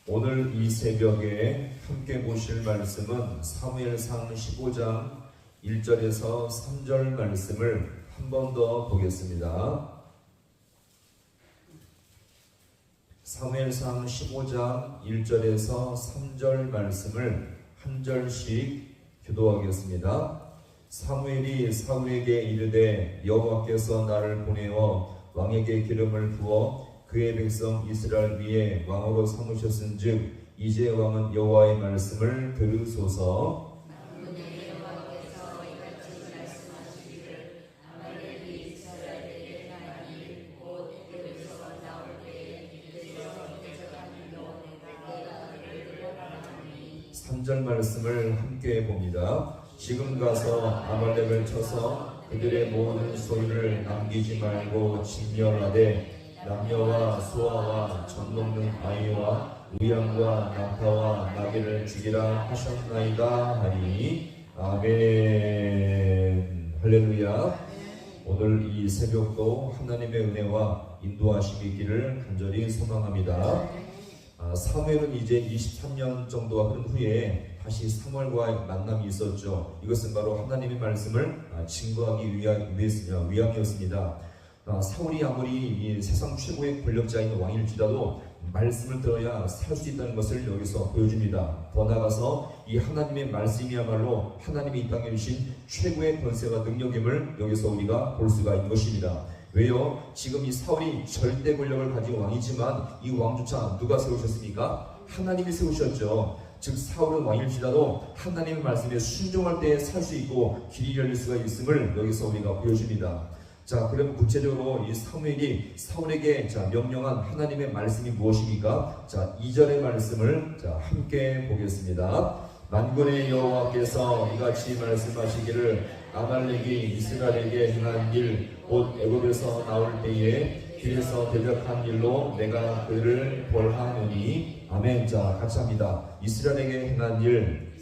오늘 이 새벽에 함께 보실 말씀은 사무엘상 15장 1절에서 3절 말씀을 한 번 더 보겠습니다. 사무엘상 15장 1절에서 3절 말씀을 한 절씩 교도하겠습니다. 사무엘이 사울에게 이르되 여호와께서 나를 보내어 왕에게 기름을 부어 그의 백성 이스라엘 위에 왕으로 삼으셨은즉 이제 왕은 여호와의 말씀을 들으소서. 삼절 말씀을 함께 봅니다. 지금 가서 아말렉을 쳐서 그들의 모든 소유를 남기지 말고 진멸하되 남녀와 소아와 젖 먹는 아이와 우양과 낙타와 나귀를 죽이라 하셨나이다 하니 아멘. 할렐루야. 오늘 이 새벽도 하나님의 은혜와 인도하심이 있기를 간절히 소망합니다. 사무엘은 이제 23년 정도가 흐른 후에 다시 사무엘과의 만남이 있었죠. 이것은 바로 하나님의 말씀을 증거하기 위함이었습니다. 사울이 아무리 이 세상 최고의 권력자인 왕일지라도 말씀을 들어야 살 수 있다는 것을 여기서 보여줍니다. 더 나아가서 이 하나님의 말씀이야말로 하나님이 이 땅에 주신 최고의 권세와 능력임을 여기서 우리가 볼 수가 있는 것입니다. 왜요? 지금 이 사울이 절대 권력을 가진 왕이지만 이 왕조차 누가 세우셨습니까? 하나님이 세우셨죠. 즉 사울은 왕일지라도 하나님의 말씀에 순종할 때 살 수 있고 길이 열릴 수가 있음을 여기서 우리가 보여줍니다. 자, 그럼 구체적으로 이 사무엘이 사울에게 명령한 하나님의 말씀이 무엇입니까? 자, 2절의 말씀을 함께 보겠습니다. 만군의 여호와께서 이같이 말씀하시기를 아말렉이 이스라엘에게 행한 일 곧 애굽에서 나올 때에 길에서 대적한 일로 내가 그를 벌하노니 아멘. 자, 같이 합니다. 이스라엘에게 행한 일.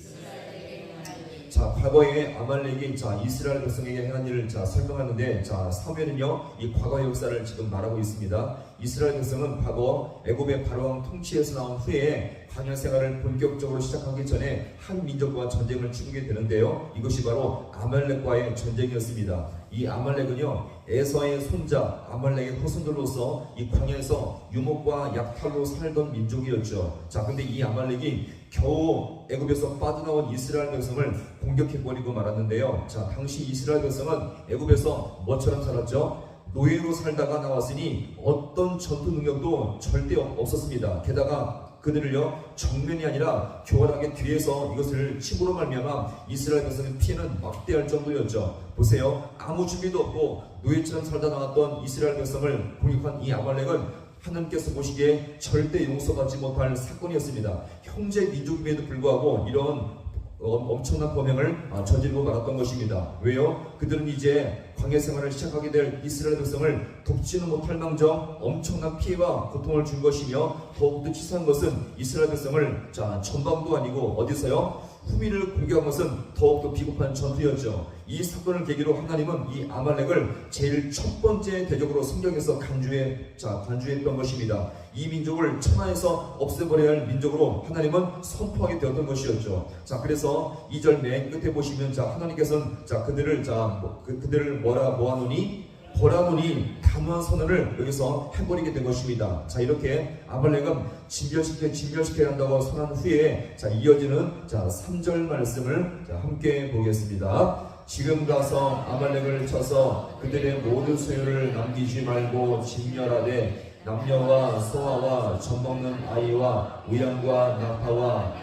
자, 과거에 아말렉이 이스라엘 백성에게 행한 일을 설명하는데, 사무엘은요 이 과거 역사를 지금 말하고 있습니다. 이스라엘 백성은 과거 애굽의 바로왕 통치에서 나온 후에 광야 생활을 본격적으로 시작하기 전에 한 민족과 전쟁을 치르게 되는데요. 이것이 바로 아말렉과의 전쟁이었습니다. 이 아말렉은요 에서의 손자 아말렉의 후손들로서 이 광야에서 유목과 약탈로 살던 민족이었죠. 자, 근데 이 아말렉이 겨우 애굽에서 빠져나온 이스라엘 백성을 공격해버리고 말았는데요. 자, 당시 이스라엘 백성은 애굽에서 뭐처럼 살았죠? 노예로 살다가 나왔으니 어떤 전투 능력도 절대 없었습니다. 게다가 그들을요 정면이 아니라 교활하게 뒤에서 이것을 침으로 말미암아 이스라엘 백성의 피해는 막대할 정도였죠. 보세요. 아무 준비도 없고 노예처럼 살다 나왔던 이스라엘 백성을 공격한 이 아말렉은 하나님께서 보시기에 절대 용서받지 못할 사건이었습니다. 형제 민족임에도 불구하고 이런 엄청난 범행을 저지르고 말았던 것입니다. 왜요? 그들은 이제 광야 생활을 시작하게 될 이스라엘 백성을 돕지는 못할 망정 엄청난 피해와 고통을 준 것이며, 더욱더 치사한 것은 이스라엘 백성을 전방도 아니고 어디서요? 후미를 공격한 것은 더욱더 비겁한 전투였죠. 이 사건을 계기로 하나님은 이 아말렉을 제일 첫 번째 대적으로 성경에서 간주했던 것입니다. 이 민족을 천하에서 없애버려야 할 민족으로 하나님은 선포하게 되었던 것이었죠. 자, 그래서 2절 맨 끝에 보시면 하나님께서는 그들을 뭐하노니 보라노니 단호한 선언을 여기서 해버리게 된 것입니다. 자, 이렇게 아말렉은 진멸시켜야 한다고 선언한 후에 이어지는 3절 말씀을 함께 보겠습니다. 지금 가서 아말렉을 쳐서 그들의 모든 소유를 남기지 말고 진멸하되 남녀와 소아와 젖 먹는 아이와 우양과 낙타와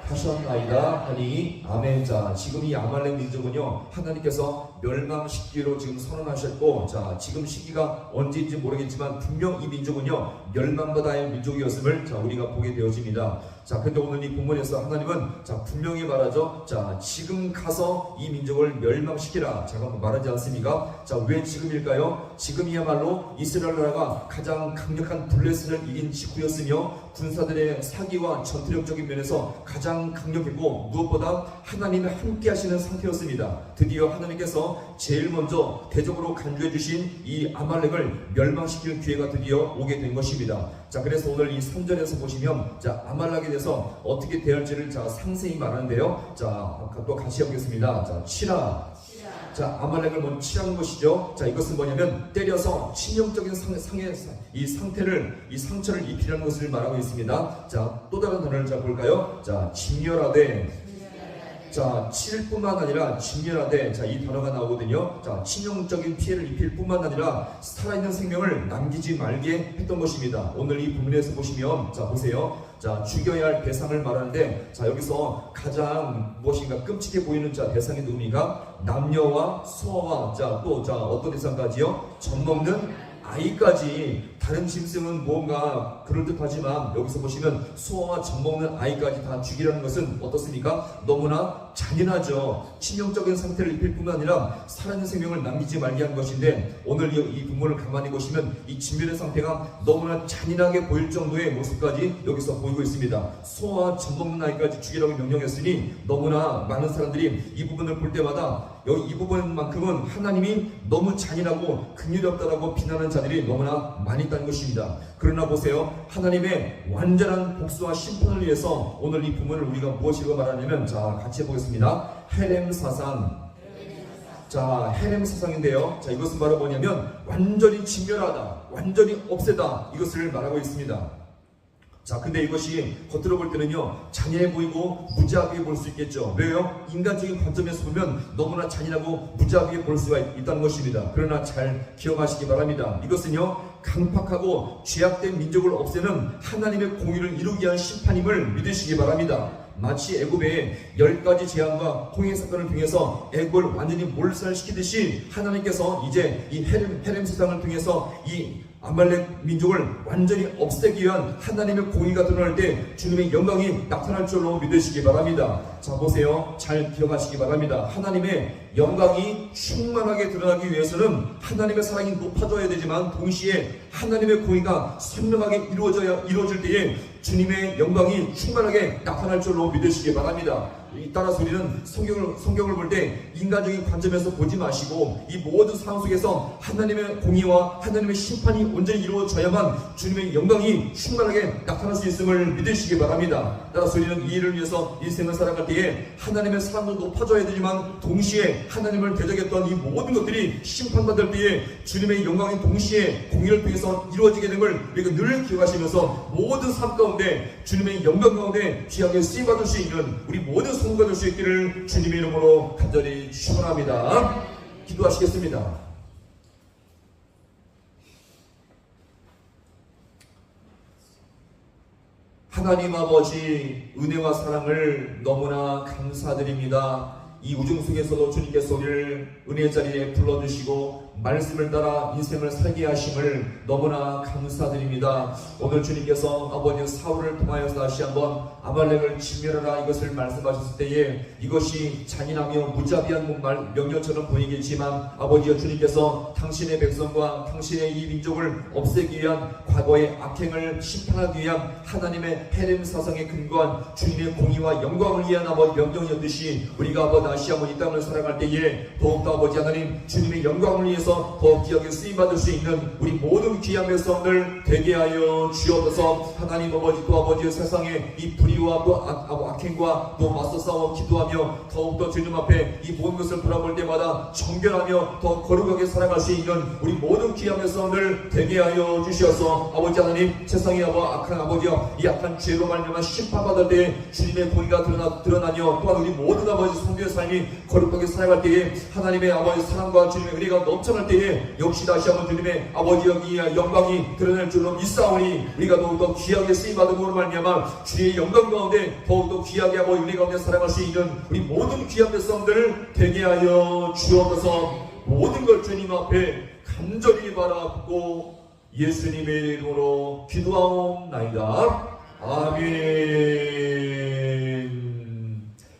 하셨나이다 하니 아멘. 자, 지금 이 아말렉 민족은요 하나님께서 멸망시키기로 지금 선언하셨고, 지금 시기가 언제인지 모르겠지만 분명 이 민족은요 멸망받아야 할 민족이었음을 우리가 보게 되어집니다. 자, 근데 오늘 이 본문에서 하나님은 분명히 말하죠. 자, 지금 가서 이 민족을 멸망시키라. 제가 말하지 않습니까? 자, 왜 지금일까요? 지금이야말로 이스라엘 나라가 가장 강력한 블레셋을 이긴 직후였으며 군사들의 사기와 전투력적인 면에서 가장 강력했고 무엇보다 하나님이 함께 하시는 상태였습니다. 드디어 하나님께서 제일 먼저 대적으로 간주해 주신 이 아말렉을 멸망시킬 기회가 드디어 오게 된 것입니다. 자, 그래서 오늘 이 3절에서 보시면 아말렉에 대해서 어떻게 대할지를 상세히 말하는데요. 자, 또 같이 해보겠습니다. 자, 치라. 자, 아말렉을 먼저 치라는 것이죠. 자, 이것은 뭐냐면 때려서 치명적인 이 상처를 입히라는 것을 말하고 있습니다. 자, 또 다른 단어를 볼까요? 자, 진멸하되. 자, 칠 뿐만 아니라 진멸하되. 자, 이 단어가 나오거든요. 자, 치명적인 피해를 입힐 뿐만 아니라 살아있는 생명을 남기지 말게 했던 것입니다. 오늘 이 부분에서 보시면, 자, 보세요. 자, 죽여야 할 대상을 말하는데, 자, 여기서 가장 무엇인가 끔찍해 보이는 대상이 누굽니까? 남녀와 소아와, 어떤 대상까지요? 젖먹는 아이까지. 다른 짐승은 뭔가 그럴듯하지만 여기서 보시면 소아와 젖먹는 아이까지 다 죽이라는 것은 어떻습니까? 너무나 잔인하죠. 치명적인 상태를 입힐 뿐만 아니라 살아있는 생명을 남기지 말게 한 것인데, 오늘 이 부분을 가만히 보시면 이 진멸의 상태가 너무나 잔인하게 보일 정도의 모습까지 여기서 보이고 있습니다. 소아와 젖먹는 아이까지 죽이라고 명령했으니 너무나 많은 사람들이 이 부분을 볼 때마다 이 부분만큼은 하나님이 너무 잔인하고 긍휼이 없다라고 비난하는 자들이 너무나 많이 있다는 것입니다. 그러나 보세요, 하나님의 완전한 복수와 심판을 위해서 오늘 이 부분을 우리가 무엇이라고 말하냐면, 자, 같이 해보겠습니다. 헤렘 사상. 자, 헤렘 사상인데요. 자, 이것은 바로 뭐냐면 완전히 진멸하다, 완전히 없애다, 이것을 말하고 있습니다. 자, 근데 이것이 겉으로 볼 때는요, 잔인해 보이고 무지하게 볼 수 있겠죠. 왜요? 인간적인 관점에서 보면 너무나 잔인하고 무지하게 볼 수가 있다는 것입니다. 그러나 잘 기억하시기 바랍니다. 이것은요, 강팍하고 죄악된 민족을 없애는 하나님의 공의를 이루기 위한 심판임을 믿으시기 바랍니다. 마치 애굽의 10가지 재앙과 홍해 사건을 통해서 애굽을 완전히 몰살시키듯이 하나님께서 이제 이 헤렘 세상을 통해서 이 아말렉 민족을 완전히 없애기 위한 하나님의 공의가 드러날 때 주님의 영광이 나타날 줄로 믿으시기 바랍니다. 자, 보세요. 잘 기억하시기 바랍니다. 하나님의 영광이 충만하게 드러나기 위해서는 하나님의 사랑이 높아져야 되지만 동시에 하나님의 공의가 선명하게 이루어질 때에 주님의 영광이 충만하게 나타날 줄로 믿으시기 바랍니다. 따라서 우리는 성경을 볼 때 인간적인 관점에서 보지 마시고 이 모든 상황 속에서 하나님의 공의와 하나님의 심판이 온전히 이루어져야만 주님의 영광이 충만하게 나타날 수 있음을 믿으시기 바랍니다. 따라서 우리는 이 일을 위해서 인생을 살아갈 때에 하나님의 사랑도 높아져야 되지만 동시에 하나님을 대적했던 이 모든 것들이 심판받을 때에 주님의 영광이 동시에 공의를 통해서 이루어지게 됨을 우리가 늘 기억하시면서 모든 삶 가운데 주님의 영광 가운데 귀하게 쓰임받을 수 있는 우리 모든 성도가 될 수 있기를 주님의 이름으로 간절히 축원합니다. 기도하시겠습니다. 하나님 아버지, 은혜와 사랑을 너무나 감사드립니다. 이 우중 속에서도 주님께서 우리를 은혜의 자리에 불러주시고 말씀을 따라 인생을 살게 하심을 너무나 감사드립니다. 오늘 주님께서 아버지 사울을 통하여서 다시 한번 아말렉을 진멸하라 이것을 말씀하셨을 때에 이것이 잔인하며 무자비한 명령처럼 보이겠지만 아버지여, 주님께서 당신의 백성과 당신의 이 민족을 없애기 위한 과거의 악행을 심판하기 위한 하나님의 헤렘 사상에 근거한 주님의 공의와 영광을 위한 아버지 명령이었듯이 우리가 아버지 다시 한번 이 땅을 살아갈 때에 더욱더 아버지 하나님 주님의 영광을 위해서 더 귀하게 쓰임받을 수 있는 우리 모든 귀한 백성들 되게 하여 주옵소서. 하나님 아버지, 또 아버지의 세상에 이 불의와 또 악행과 또 맞서 싸워 기도하며 더욱더 주님 앞에 이 모든 것을 바라볼 때마다 정결하며 더 거룩하게 살아갈 수 있는 우리 모든 귀한 백성들 되게 하여 주시옵소서. 아버지 하나님, 세상에 악한 아버지여, 이 악한 죄로 말미암아 심판받을 때에 주님의 공의가 드러나며 또한 우리 모든 아버지 성도의 삶이 거룩하게 살아갈 때에 하나님의 아버지 사랑과 주님의 은혜가 넘쳐날 때에 역시 다시 한번 주님의 아버지 영광이 드러날 줄로 믿사오니 우리가 더욱더 귀하게 쓰임받은 것으로 말미암아 주의 영광 가운데 더욱더 귀하게 아버지 은혜 가운데 살아갈 수 있는 우리 모든 귀한 백성들을 되게 하여 주옵소서. 모든 걸 주님 앞에 간절히 바라고 예수님의 이름으로 기도하옵나이다. 아멘.